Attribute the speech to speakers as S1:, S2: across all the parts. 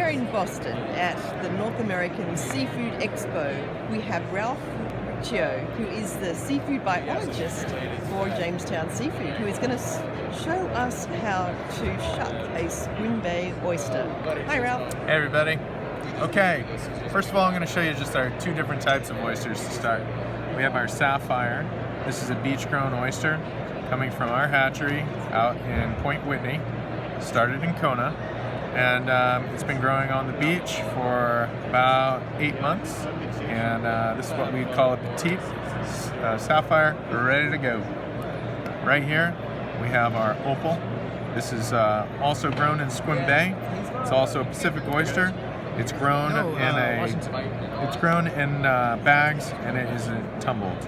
S1: Here in Boston at the North American Seafood Expo, we have Riccio, who is the seafood biologist for Jamestown Seafood, who is going to show us how to shuck a Squim Bay oyster. Hi, Ralph.
S2: Hey, everybody. Okay, first of all, I'm going to show you just our two different types of oysters to start. We have our Sapphire. This is a beach-grown oyster coming from our hatchery out in Point Whitney. Started in Kona, and it's been growing on the beach for about 8 months, and this is what we call a petite Sapphire, ready to go. Right here we have our Opal. This is also grown in Squim Bay. It's also a Pacific oyster. It's grown in bags, and it is tumbled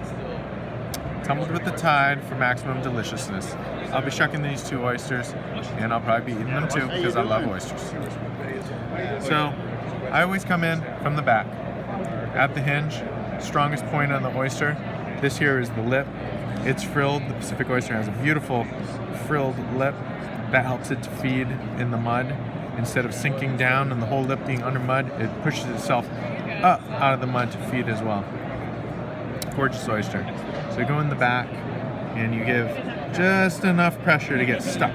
S2: with the tide for maximum deliciousness. I'll be shucking these two oysters, and I'll probably be eating them too because I love oysters. So I always come in from the back at the hinge, strongest point on the oyster. This here is the lip. It's frilled. The Pacific oyster has a beautiful frilled lip that helps it to feed in the mud. Instead of sinking down and the whole lip being under mud, it pushes itself up out of the mud to feed as well. Gorgeous oyster. So you go in the back and you give just enough pressure to get stuck.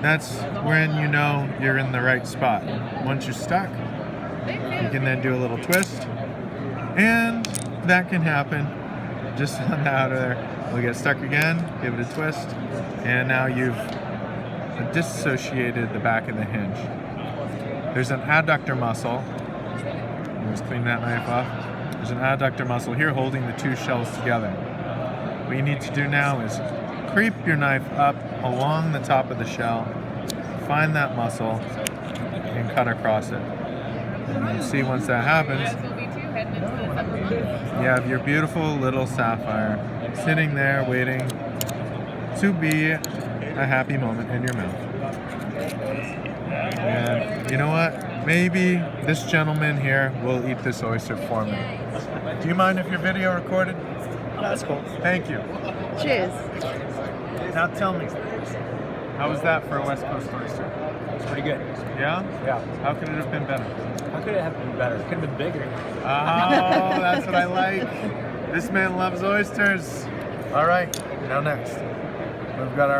S2: That's when you know you're in the right spot. Once you're stuck, you can then do a little twist, and that can happen just on the outer there. We'll get stuck again, give it a twist, and now you've disassociated the back of the hinge. There's an adductor muscle. Let's clean that knife off. There's an adductor muscle here holding the two shells together. What you need to do now is creep your knife up along the top of the shell, find that muscle, and cut across it. And you see once that happens, you have your beautiful little Sapphire sitting there waiting to be a happy moment in your mouth. And you know what? Maybe this gentleman here will eat this oyster for me. Do you mind if your video recorded?
S3: That's cool.
S2: Thank you.
S1: Cheers.
S2: Now tell me, how was that for a West Coast oyster?
S3: It's pretty good.
S2: Yeah?
S3: Yeah.
S2: How could it have been better?
S3: How could it have been better? It could have been bigger.
S2: Oh, that's what I like. This man loves oysters. All right, now next, we've got our